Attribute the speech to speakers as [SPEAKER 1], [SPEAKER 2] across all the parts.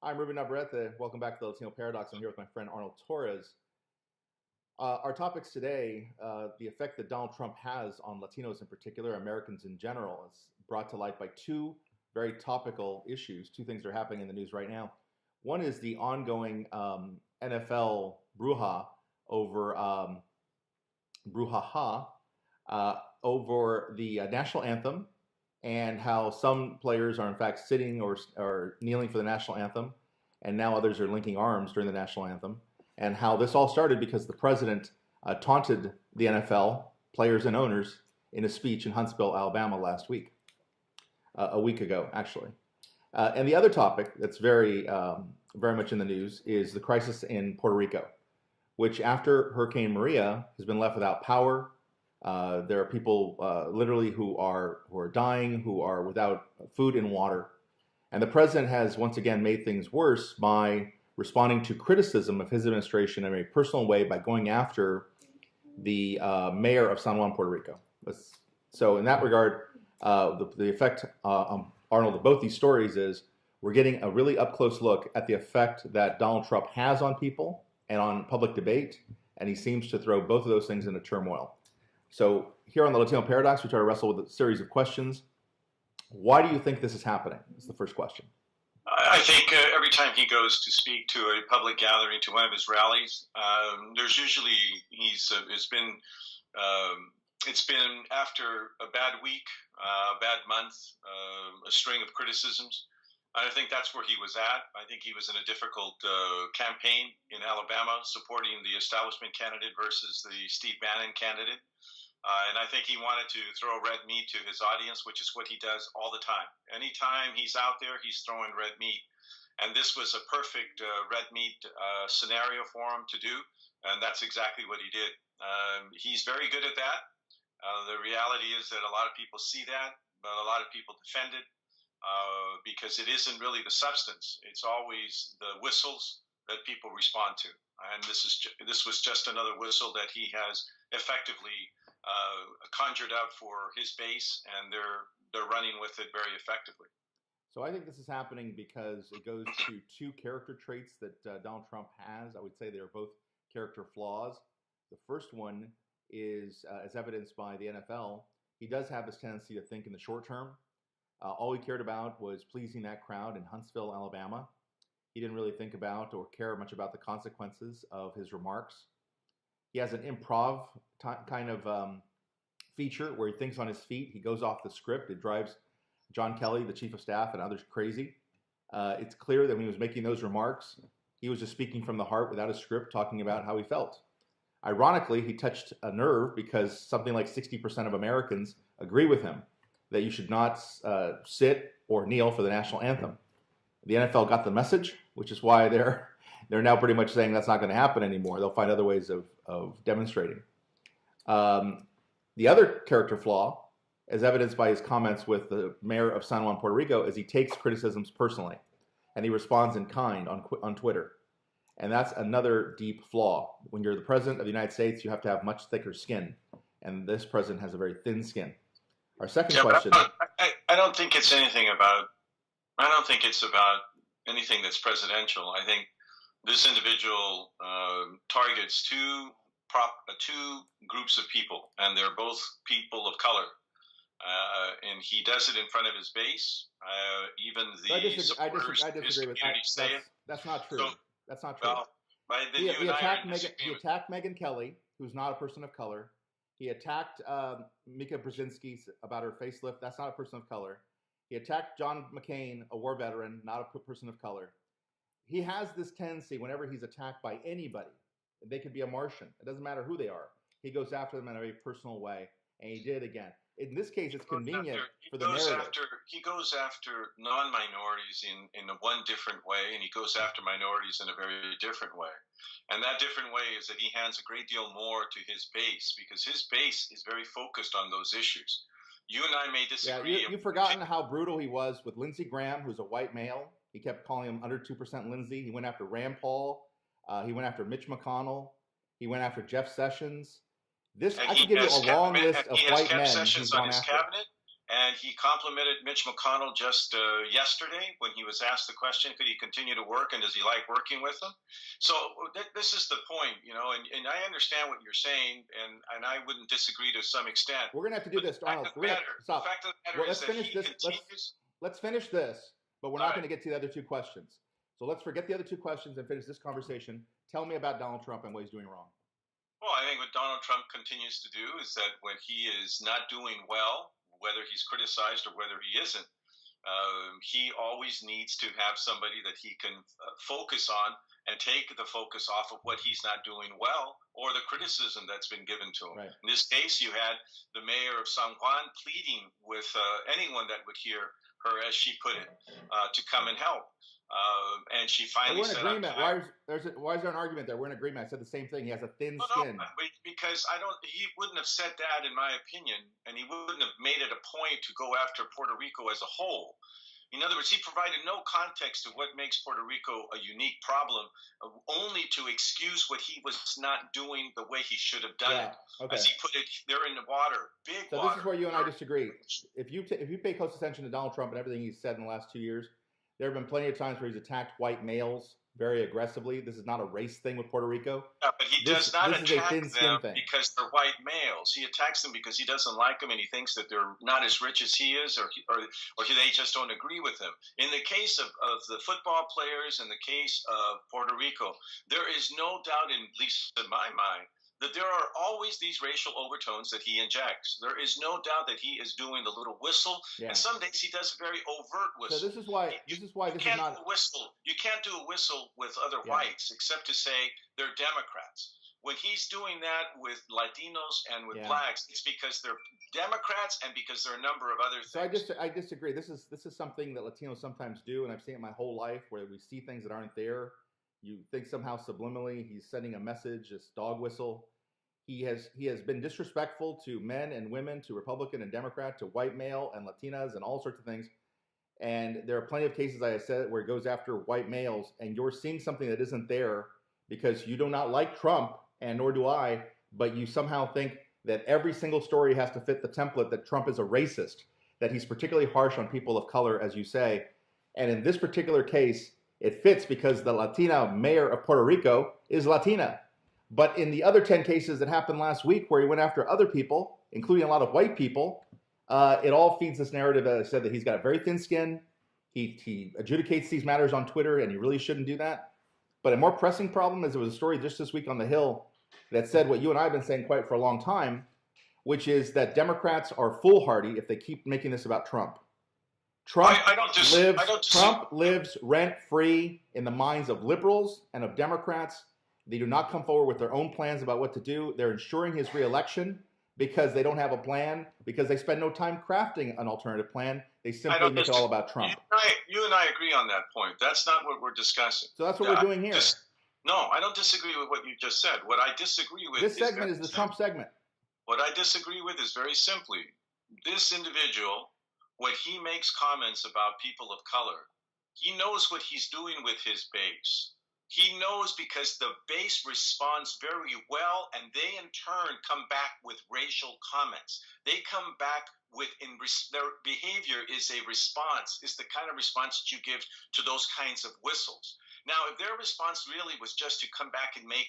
[SPEAKER 1] I'm Ruben Navarrette. Welcome back to the Latino Paradox. I'm here with my friend Arnold Torres. Our topics today, the effect that Donald Trump has on Latinos in particular, Americans in general, is brought to light by two very topical issues, two things that are happening in the news right now. One is the ongoing NFL brouhaha over the national anthem, and how some players are in fact sitting or kneeling for the national anthem, and now others are linking arms during the national anthem, and how this all started because the president taunted the NFL players and owners in a speech in Huntsville, Alabama last week, a week ago actually. And the other topic that's very much in the news is the crisis in Puerto Rico, which after Hurricane Maria has been left without power. There are people literally who are dying, who are without food and water. And the president has once again made things worse by responding to criticism of his administration in a very personal way by going after the mayor of San Juan, Puerto Rico. So in that regard, the effect, Arnold, of both these stories is we're getting a really up-close look at the effect that Donald Trump has on people and on public debate, and he seems to throw both of those things into turmoil. So here on the Latino Paradox, we try to wrestle with a series of questions. Why do you think this is happening? Is the first question.
[SPEAKER 2] I think every time he goes to speak to a public gathering, to one of his rallies, there's usually it's been after a bad week, a bad month, a string of criticisms. I think that's where he was at. I think he was in a difficult campaign in Alabama, supporting the establishment candidate versus the Steve Bannon candidate. And I think he wanted to throw red meat to his audience, which is what he does all the time. Anytime he's out there, he's throwing red meat. And this was a perfect red meat scenario for him to do. And that's exactly what he did. He's very good at that. The reality is that a lot of people see that, but a lot of people defend it because it isn't really the substance. It's always the whistles that people respond to. And this was just another whistle that he has effectively conjured up for his base, and they're running with it very effectively.
[SPEAKER 1] So I think this is happening because it goes to two character traits that Donald Trump has. I would say they are both character flaws. The first one is, as evidenced by the NFL, he does have this tendency to think in the short term. All he cared about was pleasing that crowd in Huntsville, Alabama. He didn't really think about or care much about the consequences of his remarks. He has an improv kind of feature where he thinks on his feet. He goes off the script. It drives John Kelly, the chief of staff, and others crazy. It's clear that when he was making those remarks, he was just speaking from the heart without a script, talking about how he felt. Ironically, he touched a nerve because something like 60% of Americans agree with him that you should not sit or kneel for the national anthem. The NFL got the message, which is why they're now pretty much saying that's not going to happen anymore. They'll find other ways of demonstrating. The other character flaw, as evidenced by his comments with the mayor of San Juan, Puerto Rico, is he takes criticisms personally, and he responds in kind on Twitter. And that's another deep flaw. When you're the president of the United States, you have to have much thicker skin, and this president has a very thin skin. Our second question.
[SPEAKER 2] I don't think it's anything about. I don't think it's about anything that's presidential. I think this individual targets two groups of people, and they're both people of color. And he does it in front of his base. Even the supporters of his community say it.
[SPEAKER 1] That's not true. That's not true. He attacked Megyn Kelly, who's not a person of color. He attacked Mika Brzezinski about her facelift. That's not a person of color. He attacked John McCain, a war veteran, not a person of color. He has this tendency whenever he's attacked by anybody, they could be a Martian. It doesn't matter who they are. He goes after them in a very personal way, and he did again. In this case, it's convenient for the narrative.
[SPEAKER 2] He goes after non-minorities in one different way, and he goes after minorities in a very different way. And that different way is that he hands a great deal more to his base, because his base is very focused on those issues. You and I may disagree.
[SPEAKER 1] Yeah, you've forgotten how brutal he was with Lindsey Graham, who's a white male. He kept calling him under 2% Lindsey. He went after Rand Paul. He went after Mitch McConnell. He went after Jeff Sessions. I could give you a long list of white men he's gone after.
[SPEAKER 2] And he complimented Mitch McConnell just yesterday when he was asked the question, could he continue to work and does he like working with him? So this is the point, and I understand what you're saying, and I wouldn't disagree to some extent.
[SPEAKER 1] We're going to have to do this, Arnold.
[SPEAKER 2] The fact of the matter is that he continues.
[SPEAKER 1] Let's finish this, but we're not going to get to the other two questions. So let's forget the other two questions and finish this conversation. Tell me about Donald Trump and what he's doing wrong.
[SPEAKER 2] Well, I think what Donald Trump continues to do is that when he is not doing well, whether he's criticized or whether he isn't, he always needs to have somebody that he can focus on and take the focus off of what he's not doing well or the criticism that's been given to him.
[SPEAKER 1] Right.
[SPEAKER 2] In this case, you had the mayor of San Juan pleading with anyone that would hear her, as she put it, to come and help. And she finally
[SPEAKER 1] said, "We're in agreement." Why is there an argument there? We're in agreement. I said the same thing. He has a thin skin.
[SPEAKER 2] No, because he wouldn't have said that, in my opinion, and he wouldn't have made it a point to go after Puerto Rico as a whole. In other words, he provided no context to what makes Puerto Rico a unique problem, only to excuse what he was not doing the way he should have done it. Okay. As he put it, they're in the water, big water.
[SPEAKER 1] So this is where you and I disagree. If you pay close attention to Donald Trump and everything he's said in the last 2 years, there have been plenty of times where he's attacked white males very aggressively. This is not a race thing with Puerto Rico.
[SPEAKER 2] Yeah, but he does not attack them because they're white males. He attacks them because he doesn't like them and he thinks that they're not as rich as he is, or they just don't agree with him. In the case of the football players, in the case of Puerto Rico, there is no doubt, at least in my mind, that there are always these racial overtones that he injects. There is no doubt that he is doing the little whistle, and some days he does a very overt whistle.
[SPEAKER 1] So this is why this is not
[SPEAKER 2] a whistle. You can't do a whistle with other whites except to say they're Democrats. When he's doing that with Latinos and with blacks, it's because they're Democrats and because there are a number of other things.
[SPEAKER 1] So I disagree. This is something that Latinos sometimes do, and I've seen it my whole life, where we see things that aren't there. You think somehow subliminally he's sending a message, this dog whistle. He has been disrespectful to men and women, to Republican and Democrat, to white male and Latinas and all sorts of things. And there are plenty of cases, like I said, where he goes after white males, and you're seeing something that isn't there because you do not like Trump, and nor do I, but you somehow think that every single story has to fit the template that Trump is a racist, that he's particularly harsh on people of color, as you say. And in this particular case, it fits because the Latina mayor of Puerto Rico is Latina. But in the other 10 cases that happened last week where he went after other people, including a lot of white people, it all feeds this narrative, as I said, that he's got a very thin skin. He adjudicates these matters on Twitter, and he really shouldn't do that. But a more pressing problem is there was a story just this week on The Hill that said what you and I have been saying quite for a long time, which is that Democrats are foolhardy if they keep making this about Trump. Trump lives rent-free in the minds of liberals and of Democrats. They do not come forward with their own plans about what to do. They're ensuring his reelection because they don't have a plan, because they spend no time crafting an alternative plan. They simply make it all about Trump.
[SPEAKER 2] You and I agree on that point. That's not what we're discussing.
[SPEAKER 1] So that's what we're doing here.
[SPEAKER 2] No, I don't disagree with what you just said. What I disagree with
[SPEAKER 1] this segment is the Trump segment.
[SPEAKER 2] What I disagree with is very simply this individual, when he makes comments about people of color, he knows what he's doing with his base. He knows because the base responds very well, and they in turn come back with racial comments. They come back with their behavior is a response, is the kind of response that you give to those kinds of whistles. Now, if their response really was just to come back and make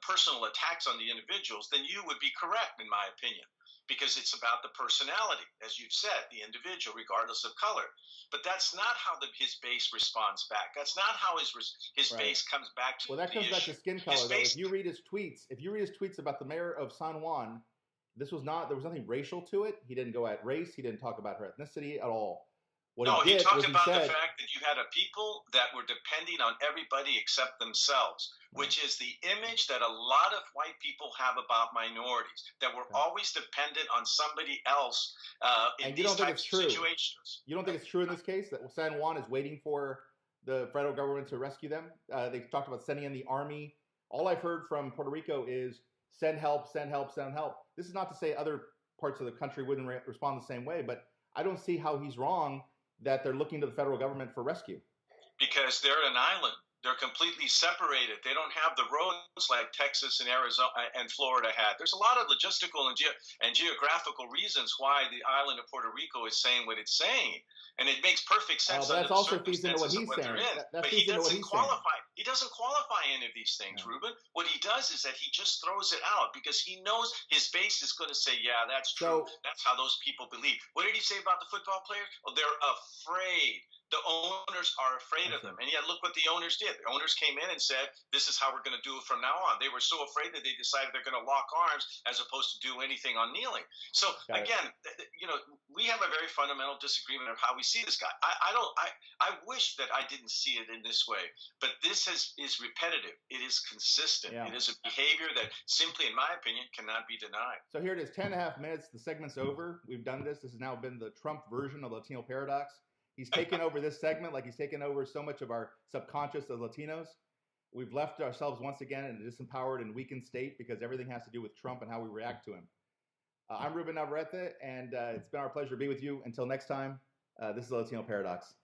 [SPEAKER 2] personal attacks on the individuals, then you would be correct, in my opinion, because it's about the personality, as you've said, the individual, regardless of color. But that's not how his base responds back. That's not how his base comes back to the issue.
[SPEAKER 1] Well, that comes back to skin color, though. If you read his tweets about the mayor of San Juan, there was nothing racial to it. He didn't go at race. He didn't talk about her ethnicity at all.
[SPEAKER 2] He talked about the fact that you had a people that were depending on everybody except themselves, which is the image that a lot of white people have about minorities, that we're always dependent on somebody else in these types of situations.
[SPEAKER 1] You don't think it's true in this case, that San Juan is waiting for the federal government to rescue them? They talked about sending in the army. All I've heard from Puerto Rico is send help, send help, send help. This is not to say other parts of the country wouldn't respond the same way, but I don't see how he's wrong that they're looking to the federal government for rescue.
[SPEAKER 2] Because they're an island. They're completely separated. They don't have the roads like Texas and Arizona and Florida had. There's a lot of logistical and geographical reasons why the island of Puerto Rico is saying what it's saying, and it makes perfect sense under
[SPEAKER 1] that's
[SPEAKER 2] the
[SPEAKER 1] also feeds into what
[SPEAKER 2] circumstances of
[SPEAKER 1] he's
[SPEAKER 2] what
[SPEAKER 1] saying.
[SPEAKER 2] they're in.
[SPEAKER 1] That
[SPEAKER 2] But he
[SPEAKER 1] feeds into what
[SPEAKER 2] doesn't
[SPEAKER 1] he's saying.
[SPEAKER 2] qualify. He doesn't qualify any of these things, Ruben. What he does is that he just throws it out because he knows his base is going to say, "Yeah, that's true. That's how those people believe." What did he say about the football players? Oh, they're afraid. The owners are afraid of them. And yet, look what the owners did. The owners came in and said, this is how we're going to do it from now on. They were so afraid that they decided they're going to lock arms as opposed to do anything on kneeling. So, again, we have a very fundamental disagreement of how we see this guy. I wish that I didn't see it in this way. But this is repetitive. It is consistent. It is a behavior that simply, in my opinion, cannot be denied.
[SPEAKER 1] So here it is, 10.5 minutes. The segment's over. We've done this. This has now been the Trump version of Latino Paradox. He's taken over this segment like he's taken over so much of our subconscious as Latinos. We've left ourselves once again in a disempowered and weakened state because everything has to do with Trump and how we react to him. I'm Ruben Navarrette, and it's been our pleasure to be with you. Until next time, this is the Latino Paradox.